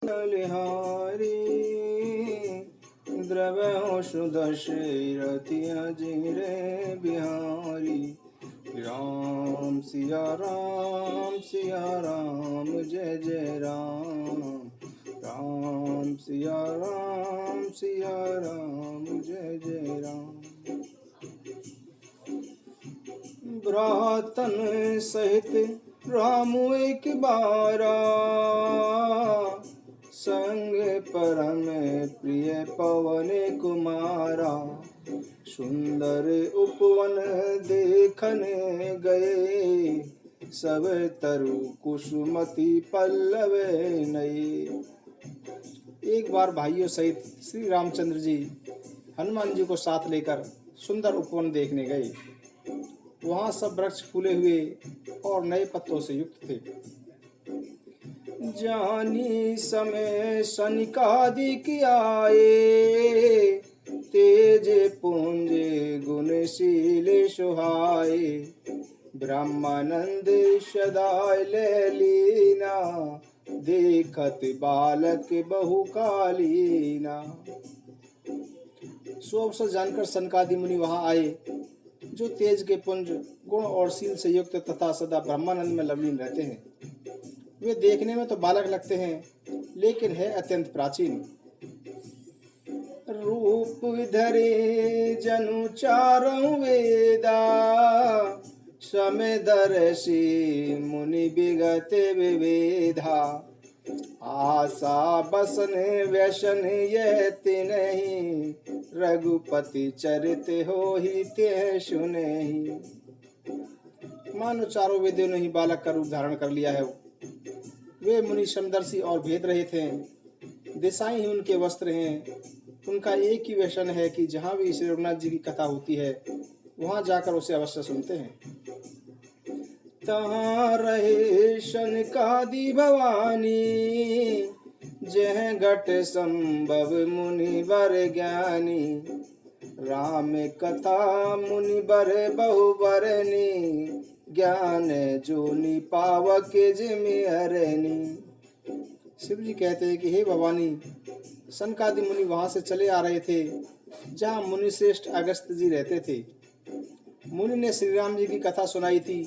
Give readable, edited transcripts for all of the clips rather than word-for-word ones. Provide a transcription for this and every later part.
बलिहारी द्रव्य सुदशरथि अजिरे बिहारी। राम सिया राम जय जय राम। राम सिया राम जय जय राम। भ्रातन सहित राम एक बारा, संग परम प्रिय पवन कुमारा। सुंदर उपवन देखने गए, सब तरु कुसुमति पल्लव नए। एक बार भाइयों सहित श्री रामचंद्र जी हनुमान जी को साथ लेकर सुंदर उपवन देखने गए। वहां सब वृक्ष फूले हुए और नए पत्तों से युक्त थे। जानी समय सनिकादिक आए, तेज पुंज गुणशील सुहाए। ब्रह्मानंद सदाय लीना, देखत बालक बहुकालीना। सो अवसर जानकर सनकादि मुनि वहां आए, जो तेज के पुंज गुण और शील से युक्त तथा सदा ब्रह्मानंद में लवलीन रहते हैं। वे देखने में तो बालक लगते हैं, लेकिन है अत्यंत प्राचीन। रूप धरे जनु चारों वेदा, समय दर्शी मुनि विगत विवेधा। आशा बसन व्यसन यह नहीं, रघुपति चरित हो ही ते सुने। मानो चारों वेदों ने ही बालक का रूप धारण कर लिया है। वे मुनि समदर्शी और भेद रहित हैं। दिशाएं ही उनके वस्त्र हैं। उनका एक ही व्यसन है कि जहाँ भी श्री रघुनाथ जी की कथा होती है, वहां जाकर उसे अवश्य सुनते हैं। तहाँ रहे सनकादि भवानी, जह घट संभव मुनि वर ज्ञानी। राम कथा मुनि बर बहु बरनी, ज्ञान जोनि पावक जिमि हरनी। शिव जी कहते हैं कि हे भवानी, सनकादि मुनि वहां से चले आ रहे थे जहाँ मुनि श्रेष्ठ अगस्त्य जी रहते थे। मुनि ने श्री राम जी की कथा सुनाई थी।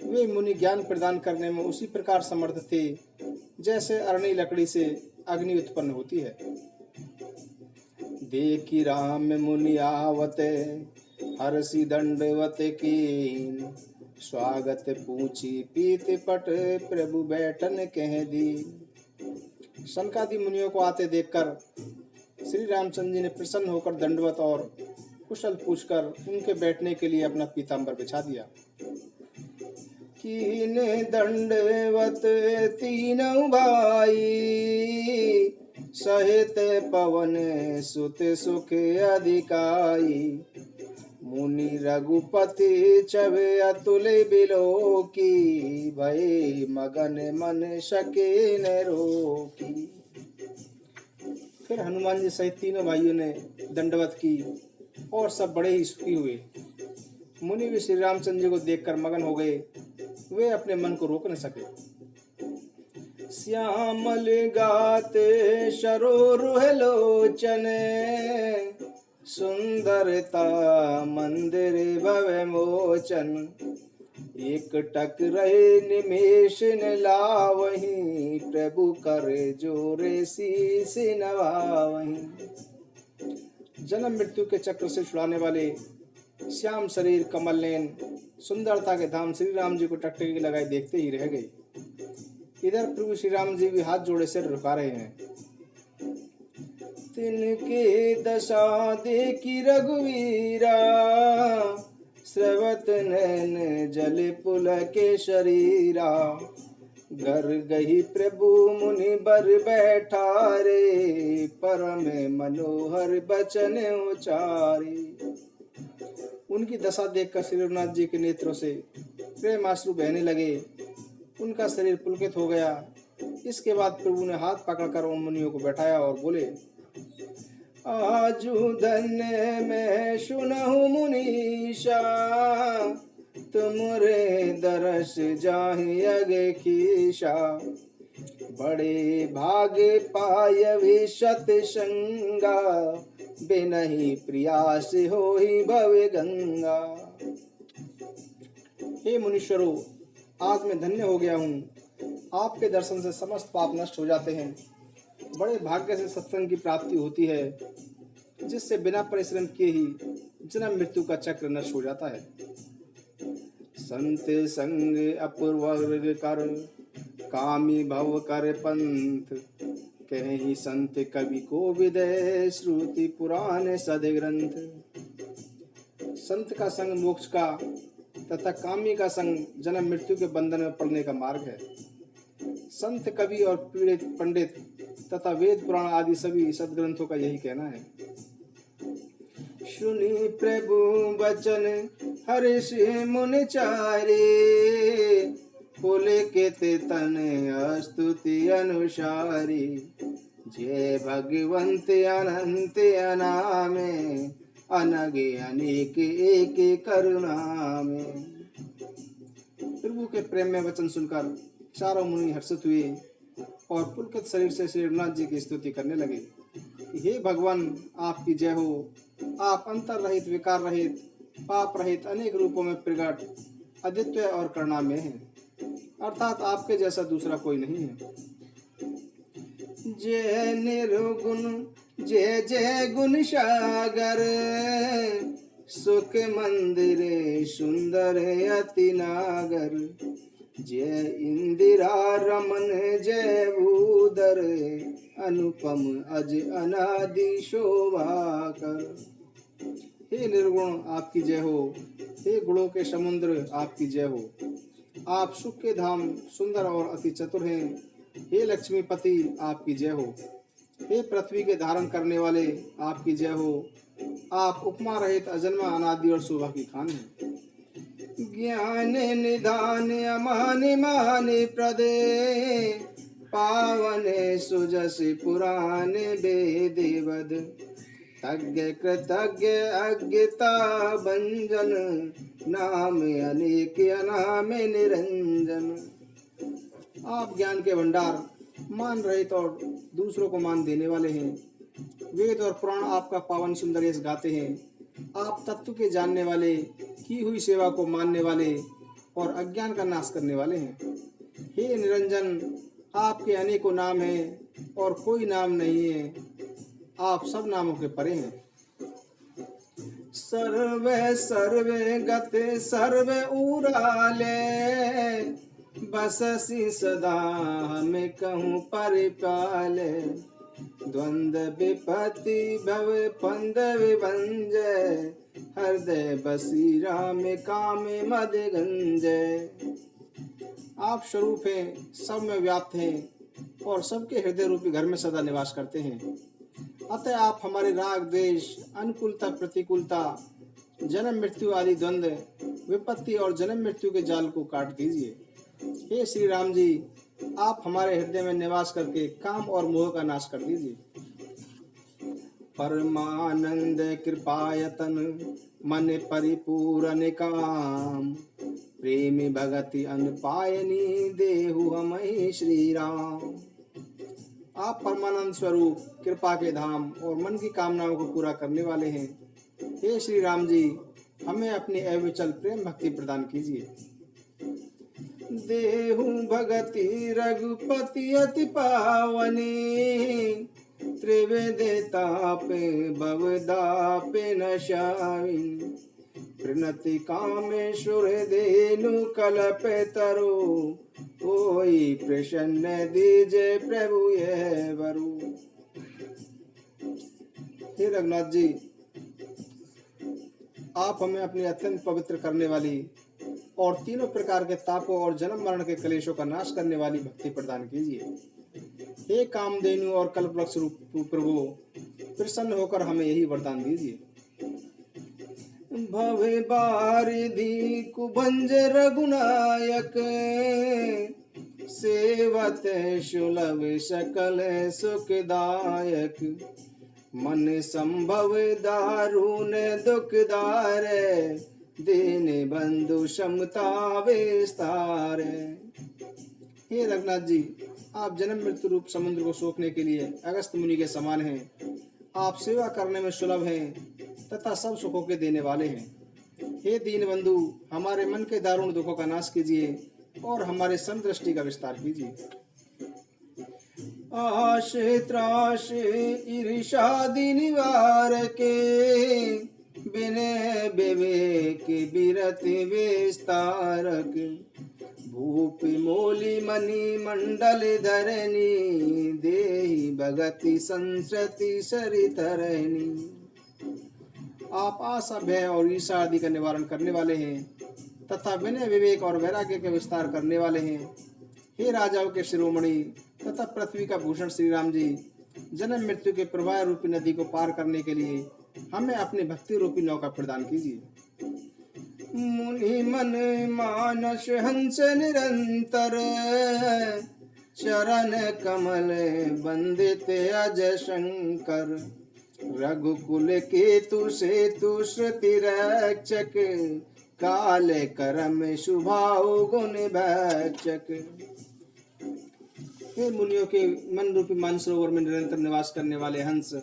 वे मुनि ज्ञान प्रदान करने में उसी प्रकार समर्थ थे जैसे अरणी लकड़ी से अग्नि उत्पन्न होती है। देखी राम मुनि आवते, हर्षि दंडवत कीन। स्वागत पूछी पीत पट, प्रभु बैठन कह दी। सनकादि मुनियों को आते देखकर श्री रामचंद्र जी ने प्रसन्न होकर दंडवत और कुशल पूछकर उनके बैठने के लिए अपना पीतांबर बिछा दिया। कीन दंडवत तीनों भाई, सहित पवन सुत सुख अधिकाई। मुनि रघुपति चवे अतुल बिलोकी, भय मगन मन सके न रोकी। फिर हनुमान जी सहित तीनों भाइयों ने दंडवत की और सब बड़े ही सुखी हुए। मुनि भी श्री रामचंद्र जी को देखकर मगन हो गए। वे अपने मन को रोक न सके। श्यामल गाते सरोरुह लोचन, सुंदरता मंदिर भव मोचन। एक टक रहे निमेष न लावहीं, प्रभु करे जोरे शीस नवावहीं। जन्म मृत्यु के चक्र से छुड़ाने वाले श्याम शरीर कमल नयन सुंदरता के धाम श्री राम जी को टकटकी लगाए देखते ही रह गए। इधर प्रभु श्री राम जी भी हाथ जोड़े सिर झुका रहे हैं। तिनके दशा देखी रघुवीरा, स्रवत नैन जल पुलके शरीरा। घर गही प्रभु मुनि बर बैठा रे, परम मनोहर बचन उचारे। उनकी दशा देखकर श्री रघुनाथ जी के नेत्रों से प्रेमाश्रु बहने लगे। उनका शरीर पुलकित हो गया। इसके बाद प्रभु ने हाथ पकड़कर उन मुनियों को बैठाया और बोले, आजू धन्य मैं सुनहु मुनीषा, तुमरे दरस जाहि अगे खीसा। बड़े भागे पायवे सतसंगा, बिनहि प्रियास होहि भव गंगा। हे मुनीश्वरों, आज मैं धन्य हो गया हूँ। आपके दर्शन से समस्त पाप नष्ट हो जाते हैं। बड़े भाग्य से सत्संग की प्राप्ति होती है, जिससे बिना परिश्रम किए ही जन्म मृत्यु का चक्र नष्ट हो जाता है। संत संग अपूर्व कर, कामी भव कर पंथ, कहीं संत कवि को विदय, श्रुति पुराण सद ग्रंथ। संत का संग मोक्ष का तथा कामी का संग जन्म मृत्यु के बंधन में पड़ने का मार्ग है। संत कवि और पीड़ित पंडित तथा वेद पुराण आदि सभी सदग्रंथों का यही कहना है। सुनी प्रभु वचन हर्ष मुनि चारे, पुलकित तन स्तुति अनुसारी, जय भगवंत अनंत अनामे, अनगे अनेक एक करुणा में। प्रभु के प्रेम में वचन सुनकर चारों मुनि हर्षित हुए और पुलकित शरीर से श्री रघुनाथ जी की स्तुति करने लगे। हे भगवान, आपकी जय हो। आप अंतर रहित, विकार रहित, पाप रहित, अनेक रूपों में प्रकट, अद्वितीय और करुणामय हैं, अर्थात आपके जैसा दूसरा कोई नहीं है। जय निर्गुण जय जय गुण सागर, सुख मंदिर सुंदर अति नागर, जय इंदिरा रमन जय भूधर, अनुपम अज अनादि शोभा कर। हे निर्गुण, आपकी जय हो। हे गुणों के समुद्र, आपकी जय हो। आप सुख के धाम, सुंदर और अति चतुर हैं। हे लक्ष्मीपति, आपकी जय हो। हे पृथ्वी के धारण करने वाले, आपकी जय हो। आप उपमा रहित, अजन्मा, अनादि और शोभा की खान हैं। ज्ञान निधान अमान मान प्रदे, पावन सुजस पुराण वेद वद, तज्ञ कृतज्ञ अज्ञता भंजन, नाम अनेक अनाम निरंजन। आप ज्ञान के भंडार, मान रहित और दूसरों को मान देने वाले हैं। वेद और पुराण आपका पावन सुंदर यश गाते हैं। आप तत्व के जानने वाले, की हुई सेवा को मानने वाले और अज्ञान का नाश करने वाले हैं। हे निरंजन, आपके अनेकों नाम हैं और कोई नाम नहीं है। आप सब नामों के परे हैं। सर्वे सर्वे गते सर्वे उराले, बससी सदा हमें कहूँ परिपाले, द्वंद्व विपत्ति भव पंद विभंजय, हृदय बसी राम काम मद गंजय। आप स्वरूप हैं, सब में व्याप्त हैं और सबके हृदय रूपी घर में सदा निवास करते हैं। अतः आप हमारे राग द्वेष, अनुकूलता प्रतिकूलता, जन्म मृत्यु आदि द्वंद्व, विपत्ति और जन्म मृत्यु के जाल को काट दीजिए। हे श्री राम जी, आप हमारे हृदय में निवास करके काम और मोह का नाश कर दीजिए। परमानंद कृपायतन मन परिपूर्ण काम, प्रेमी भगति अनुपायनी देहु हमहि श्री राम। आप परमानंद स्वरूप, कृपा के धाम और मन की कामनाओं को पूरा करने वाले हैं। हे श्री राम जी, हमें अपनी अविचल प्रेम भक्ति प्रदान कीजिए। देहु भगति रघुपति अति पावनी, त्रिवेद तापे भवदापे नशाविन, प्रणति कामेश्वर धेनु कल्पे तरो, कोई प्रसन्न दीजे प्रभु ये वरु। हे रघुनाथ जी, आप हमें अपनी अत्यंत पवित्र करने वाली और तीनों प्रकार के तापों और जन्म मरण के कलेशों का नाश करने वाली भक्ति प्रदान कीजिए। हे कामधेनु और कल्पवृक्ष रूप प्रभु, प्रसन्न होकर हमें यही वरदान दीजिए। भवे बारिधि कुभंज रघुनायक, सेवत सुलभ सकल सुखदायक, मन संभव दारुण दुखदार, दीन बंधु समता विस्तार। हे रघुनाथ जी, आप जन्म मृत्यु रूप समुद्र को सोखने के लिए अगस्त मुनि के समान हैं। आप सेवा करने में सुलभ हैं तथा सब सुखों के देने वाले हैं। हे दीन बंधु, हमारे मन के दारुण दुखों का नाश कीजिए और हमारे समदृष्टि का विस्तार कीजिए। आश त्राश ईर्षादि निवारके, विनय विवेक विरति विस्तारक, भूपि मोली मणि मंडल धरणी, देहि भगति संस्कृति सरितरणी। आप आशा भय और ईर्षा आदि का निवारण करने वाले हैं तथा विनय विवेक और वैराग्य के विस्तार करने वाले हैं। हे राजाओं के शिरोमणि तथा पृथ्वी का भूषण श्री राम जी, जन्म मृत्यु के प्रवाह रूपी नदी को पार करने के लिए हमें अपनी भक्ति रूपी नौका प्रदान कीजिए। मुनि मन मानस हंस निरंतर, चरण कमल बंदित अज शंकर, रघुकुल केतु सेतु श्रुति रक्षक, काल करम शुभाओ गुण भक्षक। हे मुनियों के मन रूपी मानसरोवर में निरंतर निवास करने वाले हंस,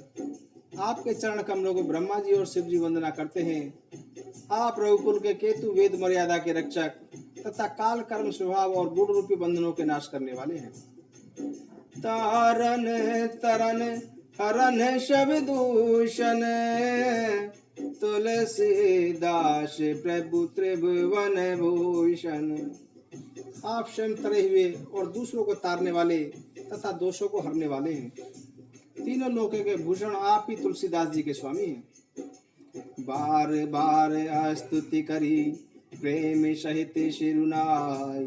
आपके चरण कमलों को ब्रह्मा जी और शिव जी वंदना करते हैं। आप रघुकुल के केतु, वेद मर्यादा के रक्षक तथा काल कर्म स्वभाव और गुण रूपी बंधनों के नाश करने वाले हैं। तारन तरन हरन शब दूषण, तुलसीदास प्रभु त्रिभुवन भूषण। आप स्वयं तरे हुए और दूसरों को तारने वाले तथा दोषों को हरने वाले हैं। तीनों लोकों के भूषण आप ही तुलसीदास जी के स्वामी हैं। बार बार स्तुति करी प्रेम सहित शिरुनाय,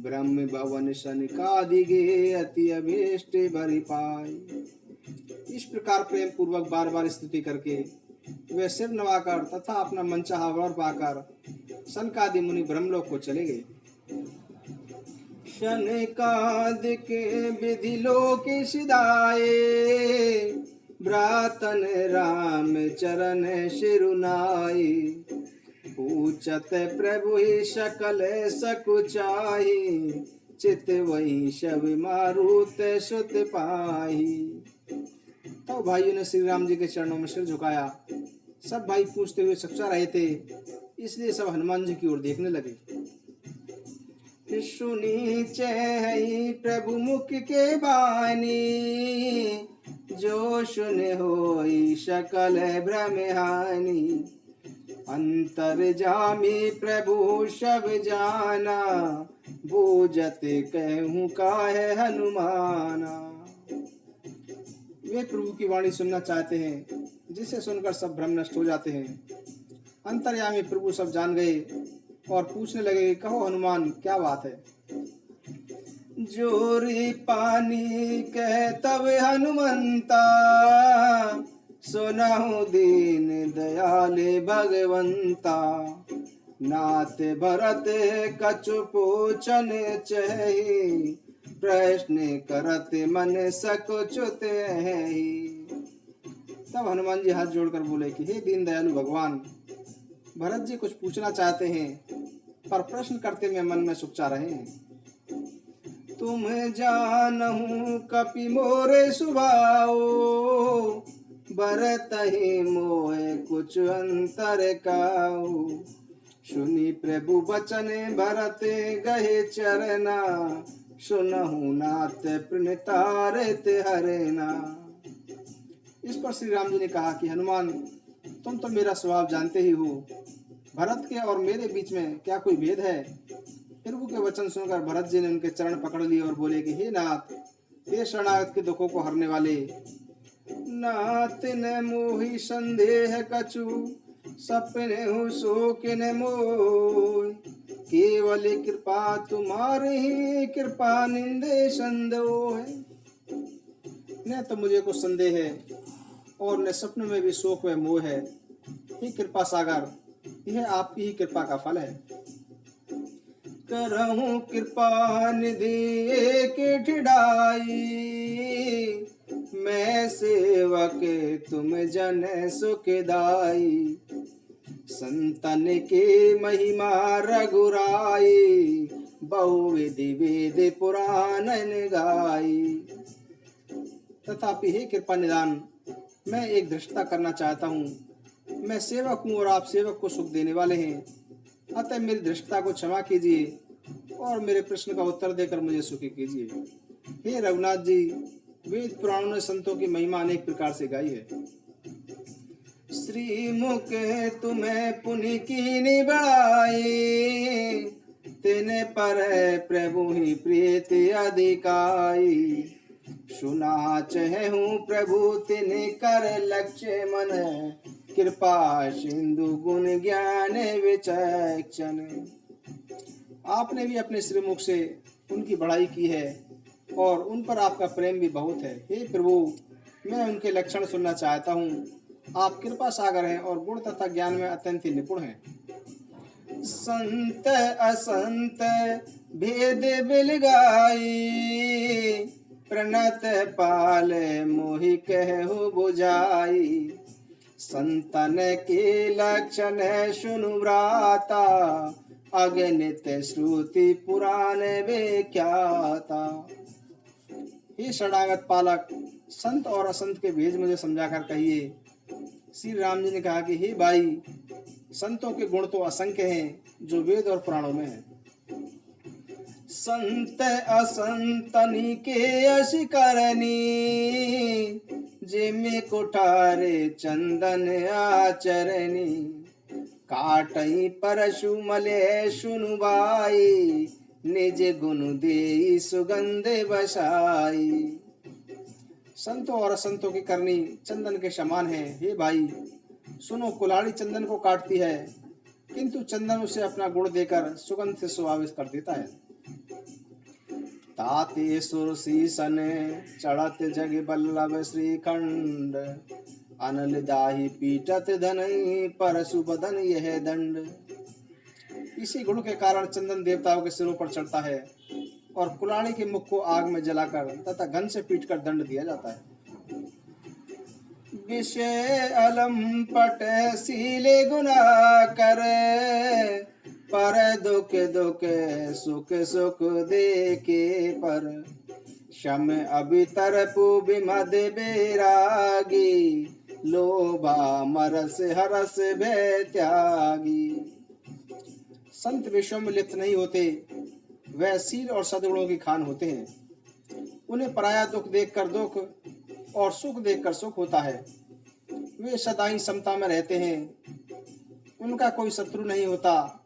ब्रह्म भवन सनकादि गे अति अभीष्ट भरि पाई। इस प्रकार प्रेम पूर्वक बार बार स्तुति करके वे सिर नवाकर तथा अपना मनचाहा वर पाकर सनकादि मुनि ब्रह्मलोक को चले गए। शनकादिक विधि लोक सिधाए, भ्रातन राम चरण शिरुनाई, पूछत प्रभु सकल सकुचाई, चित वही शब मारुत सुत पाही। तो भाइयों ने श्री राम जी के चरणों में सिर झुकाया। सब भाई पूछते हुए सच्चा रहे थे, इसलिए सब हनुमान जी की ओर देखने लगे। सुनी चै प्रभु मुख के बानी, जो सुने होई सकल भ्रम हानि, अंतर जामी प्रभु सब जाना, बूझत कहूँ काहे हनुमाना। वे प्रभु की वाणी सुनना चाहते हैं, जिसे सुनकर सब भ्रम नष्ट हो जाते हैं। अंतर्यामी प्रभु सब जान गए और पूछने लगे, कहो हनुमान क्या बात है। जोरी पानी कह तब हनुमंता, सुनहु दीन दयाले भगवंता, नाथ भरत कछु पूछन चहि, प्रश्न करत मन सकुचुत है। तब हनुमान जी हाथ जोड़कर बोले कि हे दीन दयालु भगवान, भरत जी कुछ पूछना चाहते हैं पर प्रश्न करते में मन में सुखचा रहे हैं। तुम जानहु कपि मोरे सुभाओ, भरत ही मोहे कुछ अंतर काऊ, सुनी प्रभु बचन भरत गहे चरना, सुनहु नाथ प्रणितारित हरना। इस पर श्री राम जी ने कहा कि हनुमान, तुम तो मेरा स्वभाव जानते ही हो, भरत के और मेरे बीच में क्या कोई भेद है। प्रभु के वचन सुनकर भरत जी ने उनके चरण पकड़ लिए और बोले कि हे नाथ, हे शरणागत के दुखों को हरने वाले नाथ, न मोहि संदेह कछु, सपने हो शोक न मोह, केवल कृपा तुम्हारी कृपा निंदे संदेह। न तो मुझे कुछ संदेह है और न सपने में भी शोक व मोह है। हे कृपा सागर, यह आपकी ही कृपा का फल है। करहूं कृपा निधि एक ठिठाई, मैं सेवक तुम जन सुखदाई, संतन के महिमा रघुराई, बहुविधि वेद पुराण गाई। तथापि हे कृपा निदान, मैं एक धृष्टता करना चाहता हूँ। मैं सेवक हूँ और आप सेवक को सुख देने वाले हैं, अतः मेरी धृष्टता को क्षमा कीजिए और मेरे प्रश्न का उत्तर देकर मुझे सुखी कीजिए। हे रघुनाथ जी, वेद पुराणों ने संतों की महिमा अनेक प्रकार से गाई है। श्री मुख तुम्हें पुनि कीनी बढ़ाई, तेने पर प्रभु ही प्रीति अधिकाई। सुना चहु प्रभु तिन कर लक्ष्य मन, कृपा सिंधु गुण ज्ञान विचक्षण। आपने भी अपने श्रीमुख से उनकी बड़ाई की है और उन पर आपका प्रेम भी बहुत है। हे प्रभु, मैं उनके लक्षण सुनना चाहता हूँ। आप कृपा सागर हैं और गुण तथा ज्ञान में अत्यंत ही निपुण हैं। संत असंत भेद बिलगाई, प्रणत पाल मोहि कहु बुझाई। संतन के लक्षण सुनु व्राता, अगणित श्रुति पुराण विख्याता। हे शरणागत पालक, संत और असंत के भेद मुझे समझाकर कहिए। श्री राम जी ने कहा कि हे भाई, संतों के गुण तो असंख्य हैं जो वेद और पुराणों में है। संत असंतनि के यश करनी, जिमे कुठारे चंदन आचरणी। काटई परशु मले सुनु बाई, निज गुण देई सुगंध बसाई। संतों और असंतों की करनी चंदन के समान है। हे भाई सुनो, कुल्हाड़ी चंदन को काटती है, किंतु चंदन उसे अपना गुण देकर सुगंध से सुवासित कर देता है। ताते सुरसीसन चढ़त जग बल्लभ श्रीखंड, अनल दाही पीटत धनई परशु बदन यह दंड। इसी गुण के कारण चंदन देवताओं के सिरों पर चढ़ता है और कुल्हाड़ी के मुख को आग में जलाकर तथा घन से पीटकर दंड दिया जाता है। विषय अलम पट सीले गुना कर, पर दुख दुख सुख सुख दे के पर। शम अभितर पुबिमद बेरागी, लोभा मरस हरस भय त्यागी। संत विषयों में लिप्त नहीं होते, वह शील और सद्गुणों की खान होते हैं। उन्हें पराया दुख देखकर दुख और सुख देखकर सुख होता है। वे सदा ही समता में रहते हैं, उनका कोई शत्रु नहीं होता।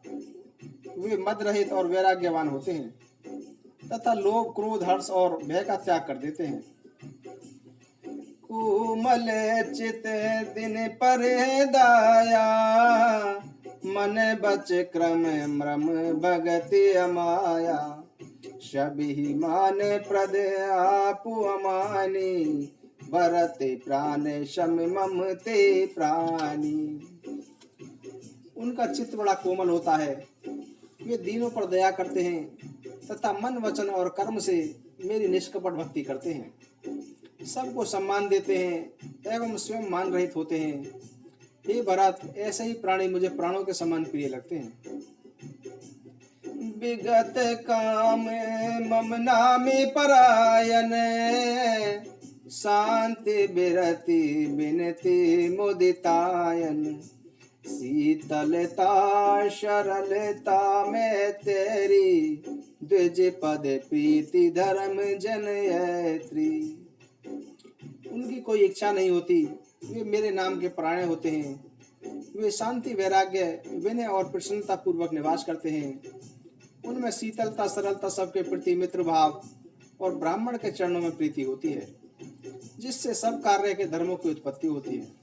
वे मद रहित और वैराग्यवान होते हैं तथा लोभ क्रोध हर्ष और भय का त्याग कर देते हैं। कोमल चित दिन पर दाया, मन बच क्रम मृम भगति अमाया। सभी मान प्रद आपु अमानी, भरते प्राण शम ममते प्राणी। उनका चित्त बड़ा कोमल होता है, वे दीनों पर दया करते हैं तथा मन वचन और कर्म से मेरी निष्कपट भक्ति करते हैं। सबको सम्मान देते हैं एवं स्वयं मान रहित होते हैं। हे भरत, ऐसे ही प्राणी मुझे प्राणों के समान प्रिय लगते हैं। विगत काम मम नामे परायन, शांति बिरति बिनती मुदितायन। शीतलता सरलता में तेरी, द्विज पद प्रीति धर्म जनयत्री। उनकी कोई इच्छा नहीं होती, वे मेरे नाम के प्राण होते हैं। वे शांति वैराग्य विनय और प्रसन्नता पूर्वक निवास करते हैं। उनमें शीतलता सरलता सबके प्रति मित्र भाव और ब्राह्मण के चरणों में प्रीति होती है, जिससे सब कार्य के धर्मों की उत्पत्ति होती है।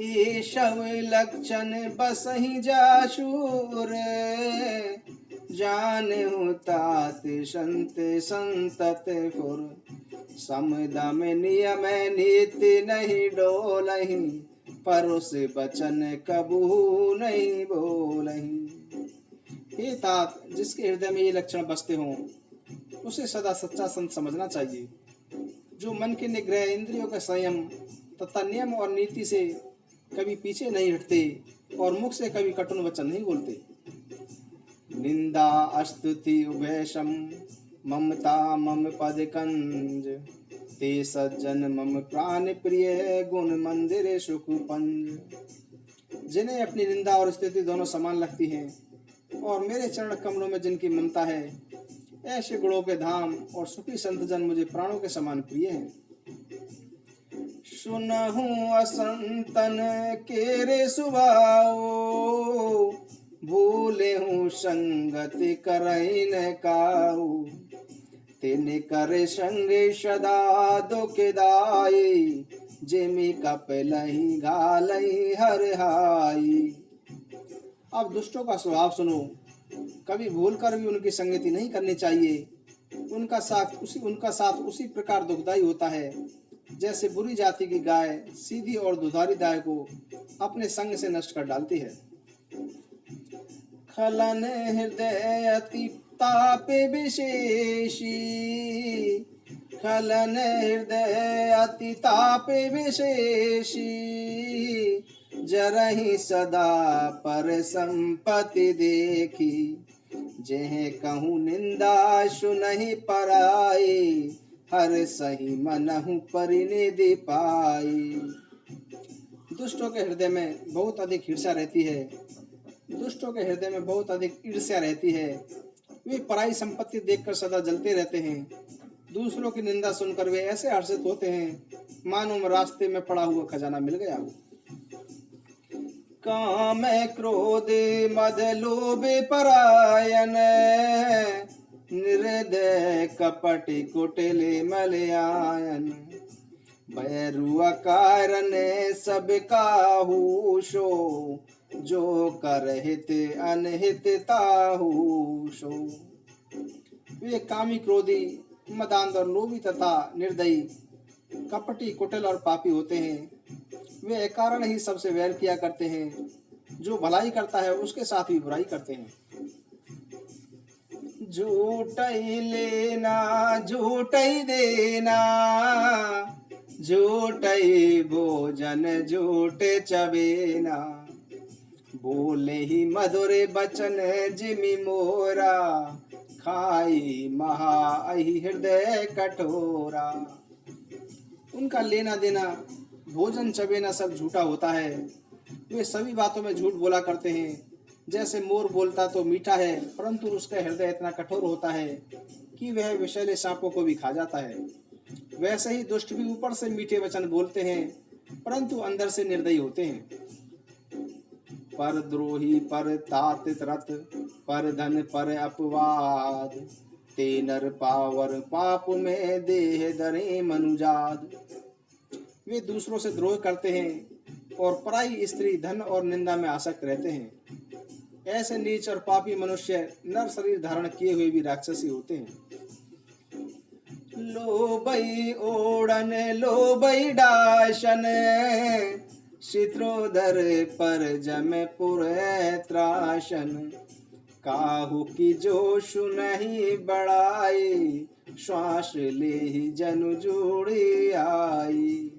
ईशव लक्षण बसहि जाशूर, जाने तात संत संतत फुर। समदम नियम नीति नहीं डोलहि, परुष बचन कबू नहीं बोलहि। हे तात, जिसके हृदय में ये लक्षण बसते हों, उसे सदा सच्चा संत समझना चाहिए, जो मन के निग्रह, इंद्रियों का संयम तथा नियम और नीति से कभी पीछे नहीं हटते और मुख से कभी कटुन वचन नहीं बोलते। निंदा अस्तुति उभयशम ममता मम पद कंज ते सज्जन मम प्राण प्रिय गुण मंदिर सुख पंज। जिन्हें अपनी निंदा और स्तुति दोनों समान लगती हैं और मेरे चरण कमलों में जिनकी ममता है, ऐसे गुणों के धाम और सुखी संत जन मुझे प्राणों के समान प्रिय हैं। सुनहूं असंतन केरे सुभाओ भूले हूँ संगति करई न काऊ तिन करे संगे सदा दुखदाई जिमि कपलहि घालई हर हाई। अब दुष्टों का स्वभाव सुनो, कभी भूल कर भी उनकी संगति नहीं करनी चाहिए। उनका साथ उसी प्रकार दुखदाई होता है जैसे बुरी जाति की गाय सीधी और दुधारी गाय को अपने संग से नष्ट कर डालती है। खलन हृदय अति ताप विशेषी खलन हृदय अति ताप विशेषी जरहि सदा पर संपत्ति देखी जेह कहूँ निंदा सुनहि पराई हर सही मनहु परिनिधि पाई। दुष्टों के हृदय में बहुत अधिक ईर्ष्या रहती है। दुष्टों के हृदय में बहुत अधिक ईर्ष्या रहती है। वे पराई संपत्ति देखकर सदा जलते रहते हैं। दूसरों की निंदा सुनकर वे ऐसे हर्षित होते हैं मानो रास्ते में पड़ा हुआ खजाना मिल गया हो। काम क्रोध मद लोभ परायण निर्दय कपटि कुटिल मलयायन बैरुआ कारण सब काहू शो जो कर हित अनहित ताहू शो। वे कामी क्रोधी मदांध और लोभी तथा निर्दयी कपटी कुटिल और पापी होते हैं। वे कारण ही सबसे वैर किया करते हैं। जो भलाई करता है उसके साथ ही बुराई करते हैं। झूठई लेना झूठई देना झूठई भोजन झूठे चबेना बोले ही मधुर बचन जिमि मोरा खाई महा हृदय कठोरा। उनका लेना देना भोजन चबेना सब झूठा होता है। वे सभी बातों में झूठ बोला करते हैं। जैसे मोर बोलता तो मीठा है परंतु उसका हृदय इतना कठोर होता है कि वह विषैले सांपों को भी खा जाता है। वैसे ही दुष्ट भी ऊपर से मीठे वचन बोलते हैं परंतु अंदर से निर्दयी होते हैं। पर द्रोही पर तातित रत पर धन पर अपवाद ते नर पावर पाप में देह दरे मनुजाद। वे दूसरों से द्रोह करते हैं और पराई स्त्री धन और निंदा में आसक्त रहते हैं। ऐसे नीच और पापी मनुष्य नर शरीर धारण किए हुए भी राक्षसी होते हैं। लोभई ओढ़न लोभई डाशन शित्रोदर पर जमे पुर त्राशन काहू की जोश नहीं बढ़ाई श्वास ले ही जनु जोड़ी आई।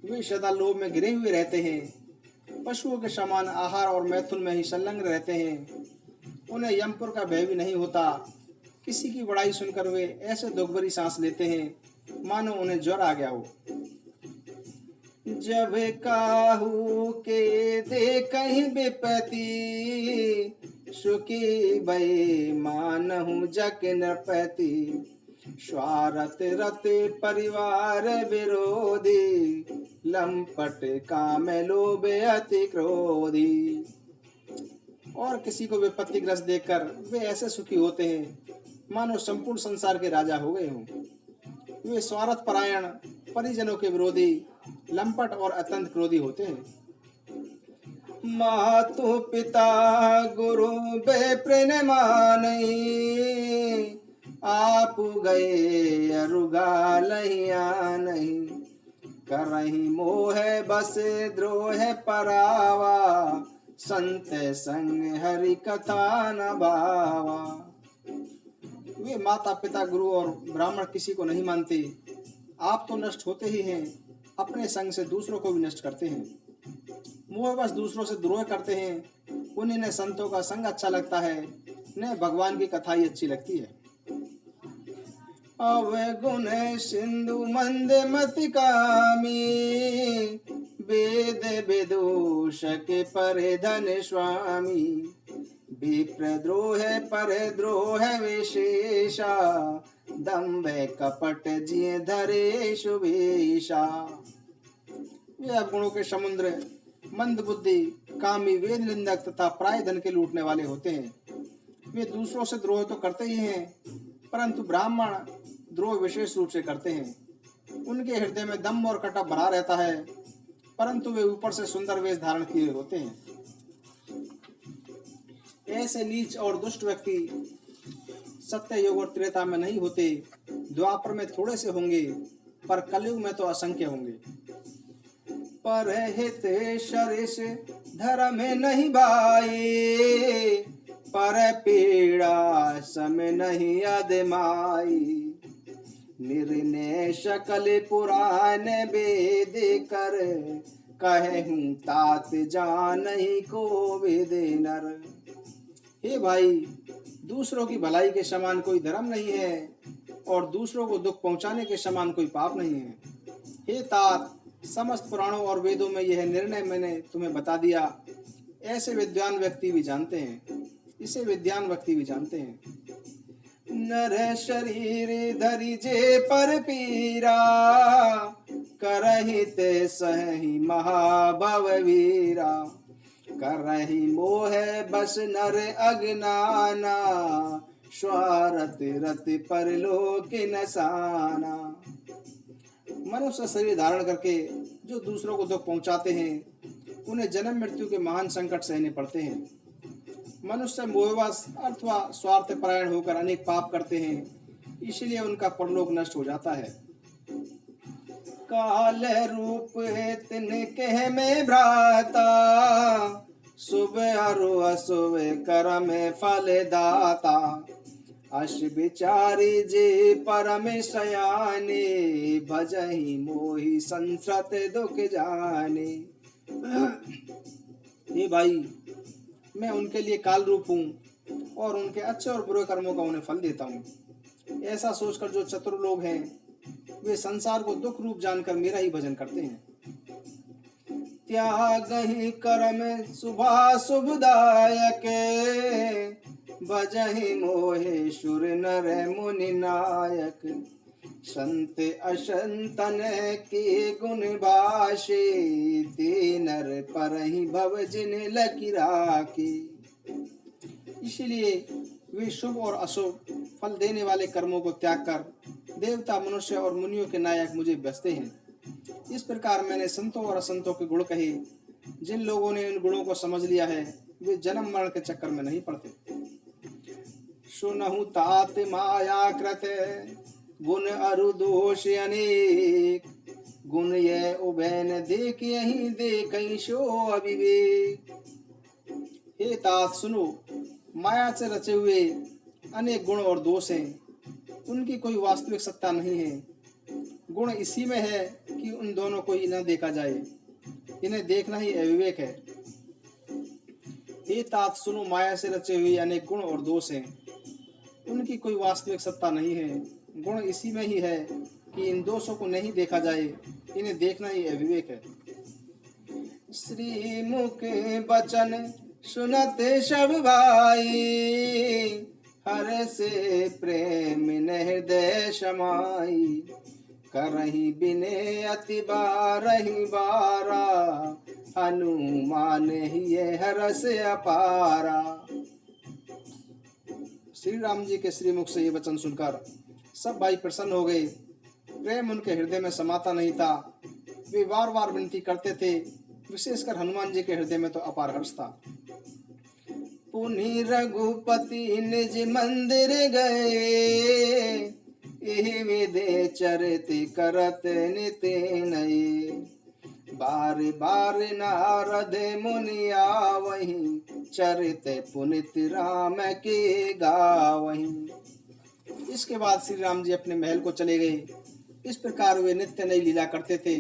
वे सदा लोभ में घिरे हुए रहते हैं। पशुओं के समान आहार और मैथुन में ही संलग्न रहते हैं। उन्हें यमपुर का भय भी नहीं होता। किसी की बड़ाई सुनकर वे ऐसे दुखभरी सांस लेते हैं मानो उन्हें ज्वर आ गया हो। जब काहू के दे कहीं विपत्ति सुखी भय मानहु जक नृपति स्वार्थ रत परिवार विरोधी लंपट काम लोभ अति क्रोधी। और किसी को विपत्तिग्रस्त देखकर वे ऐसे सुखी होते हैं मानो संपूर्ण संसार के राजा हो गए हों। वे स्वार्थ परायण परिजनों के विरोधी लंपट और अत्यंत क्रोधी होते हैं। मातु पिता गुरु बेप्रेन मानई आप गए अरुगा लहिया नहीं करही मोह बस द्रोह परावा संत संग हरि कथा न भावा। वे माता पिता गुरु और ब्राह्मण किसी को नहीं मानते। आप तो नष्ट होते ही हैं, अपने संग से दूसरों को भी नष्ट करते हैं। मोह बस दूसरों से द्रोह करते हैं। उन्हें संतों का संग अच्छा लगता है ने भगवान की कथा ही अच्छी लगती है। अवगुण सिंधु मंद मति कामी, वेद विदूष के परिधन स्वामी। विप्रद्रोह परद्रोह विशेषा, दम्भ कपट जिय धरे शुभेशा। वे अवगुणों के समुद्र, मंद बुद्धि, कामी, वेद निंदक तथा प्राय धन के लूटने वाले होते हैं। वे दूसरों से द्रोह तो करते ही हैं, परंतु ब्राह्मण द्रोह विशेष रूप से करते हैं। उनके हृदय में दम्भ और कटक भरा रहता है, परंतु वे ऊपर से सुंदर वेश धारण किए होते हैं। ऐसे नीच और दुष्ट व्यक्ति सत्य युग और त्रेता में नहीं होते, द्वापर में थोड़े से होंगे, पर कलयुग में तो असंख्य होंगे। परहित सरिस धर्म नहीं भाई, पर पीड़ा सम नहीं अदमाई। निर्णय शकल पुराण वेद कर, कहूँ तात जानहि को वेद नर। हे भाई, दूसरों की भलाई के समान कोई धर्म नहीं है, और दूसरों को दुख पहुंचाने के समान कोई पाप नहीं है। हे तात, समस्त पुराणों और वेदों में यह निर्णय मैंने तुम्हें बता दिया। ऐसे विद्वान व्यक्ति भी जानते हैं, इसे विद्वान व्यक्ति भी जानते हैं। नर शरीर धरि जे पर पीरा, करहित सहि महाभव वीरा। करहि मोह बस नर अज्ञाना, स्वारथ रत परलोक नसाना। मनुष्य शरीर धारण करके जो दूसरों को दुख पहुंचाते हैं, उन्हें जन्म मृत्यु के महान संकट सहने पड़ते हैं। मनुष्य मोहवश अथवा स्वार्थ परायण होकर अनेक पाप करते हैं, इसलिए उनका परलोक नष्ट हो जाता है। काल रूप तिनके में भ्राता, शुभ अरु अशुभ कर्म फल दाता। अश विचारी जे परम सयाने, भजहि मोहि संसृत दुख जाने। हे भाई, मैं उनके लिए काल रूप हूँ और उनके अच्छे और बुरे कर्मों का उन्हें फल देता हूँ। ऐसा सोचकर जो चतुर लोग हैं, वे संसार को दुख रूप जानकर मेरा ही भजन करते हैं। त्याग ही कर्म शुभाशुभदायक, भजहि मोहे सुर नर मुनि नायक। संत असंतन के गुण भाषे, ते नर परहि भव जिन लकी राखे। इसलिए वे शुभ और अशुभ फल देने वाले कर्मों को त्याग कर देवता, मनुष्य और मुनियों के नायक मुझे बसते हैं। इस प्रकार मैंने संतों और असंतों के गुण कहे। जिन लोगों ने इन गुणों को समझ लिया है, वे जन्म मरण के चक्कर में नहीं पड़ते। सुनहु तात माया कृत, गुण अरु दोष अनेक। गुण ये उभय न देख यही देखहि सो अविवेक। हे तात सुनो, माया से रचे हुए अनेक गुण और दोष हैं, उनकी कोई वास्तविक सत्ता नहीं है। गुण इसी में है कि उन दोनों को ही न देखा जाए, इन्हें देखना ही अविवेक है। हे तात सुनो, माया से रचे हुए अनेक गुण और दोष हैं, उनकी कोई वास्तविक सत्ता नहीं है। गुण इसी में ही है कि इन दोषों को नहीं देखा जाए, इन्हें देखना ही अविवेक है। श्री मुख बचन सुनत सब भाई, हर से प्रेम हृदय समाई। करहि बिने अति बारहि बारा, हनुमान ही हरस अपारा। श्री राम जी के श्री मुख से ये वचन सुनकर सब भाई प्रसन्न हो गए। प्रेम उनके हृदय में समाता नहीं था, वे बार बार विनती करते थे। विशेषकर हनुमान जी के हृदय में तो अपार हर्ष था। पुनि रघुपति निज मंदिर गए, एहि विधि चरित करत नित नये। बार बार नारद मुनि आवहि, चरित पुनित राम के गावहि। इसके बाद श्री राम जी अपने महल को चले गए। इस प्रकार वे नित्य नई लीला करते थे।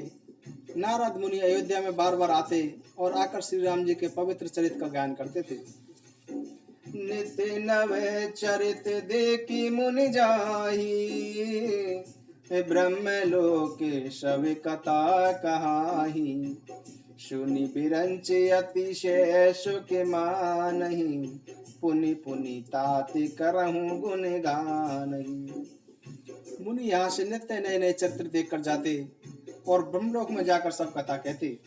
नारद मुनि अयोध्या में बार बार आते और आकर श्री राम जी के पवित्र चरित्र का गायन करते थे। नित्य नवे चरित देखी मुनि जाही, ब्रह्म लोक सब कथा कहाही। सुनि बिरंच अतिशय सुख मानही, पुनि पुनि ताति करहूं गुण गानही। मुनि यहाँ से नित्य नए नए चरित्र देखकर जाते और ब्रह्मलोक में जाकर सब कथा कहते।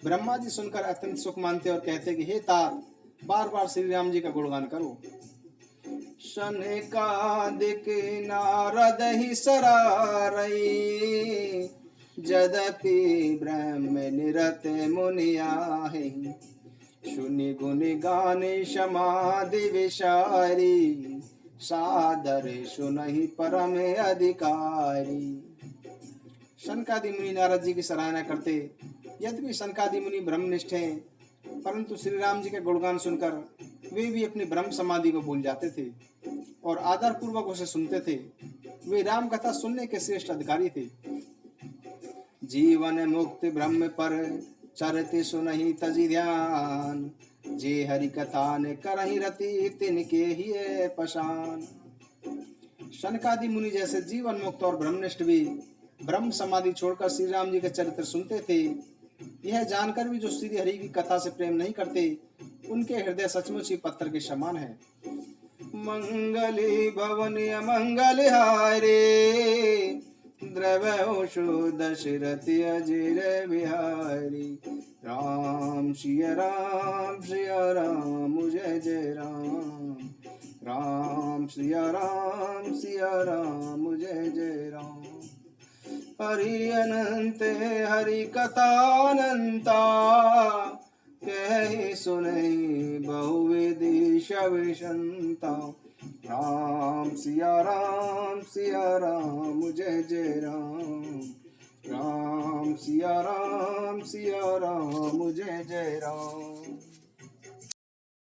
ब्रह्मा जी सुनकर अत्यंत सुख मानते और कहते कि हे तात, बार बार श्री राम जी का गुणगान करो। शनकादिक नारद ही सरारई, जदपि ब्रह्म निरत मुनि आहे। सुनि गुण गान समाधि विशारी, सादर सुनहि परम अधिकारी। शनकादि मुनि नारद जी की सराहना करते। यद्यपि शनकादि मुनि ब्रह्मनिष्ठ हैं, परंतु श्री राम जी के गुणगान सुनकर वे भी अपनी ब्रह्म समाधि को भूल जाते थे और आदर पूर्वक उसे सुनते थे। वे राम कथा सुनने के श्रेष्ठ अधिकारी थे। जीवन मुक्त ब्रह्म पर चरति सुनहि तजि ध्यान, जे हरि कथा ने करहि रति तिनके ही पशान। शनकादि मुनि जैसे जीवन मुक्त और ब्रह्मनिष्ठ भी ब्रह्म समाधि छोड़कर श्री राम जी के चरित्र सुनते थे। यह जानकर भी जो श्री हरि की कथा से प्रेम नहीं करते, उनके हृदय सचमुच ही पत्थर के समान है। मंगली भवन अमंगल हारे, द्रवशो दशरथ अजिर बिहारी। राम सिया राम जय जय राम, राम सिया राम जय जय राम। हरि अनंत हरि कथा अनंता, कहि सुनहि बहुविधि शविशंता। राम सिया राम जय जय राम, राम सिया राम जय जय राम।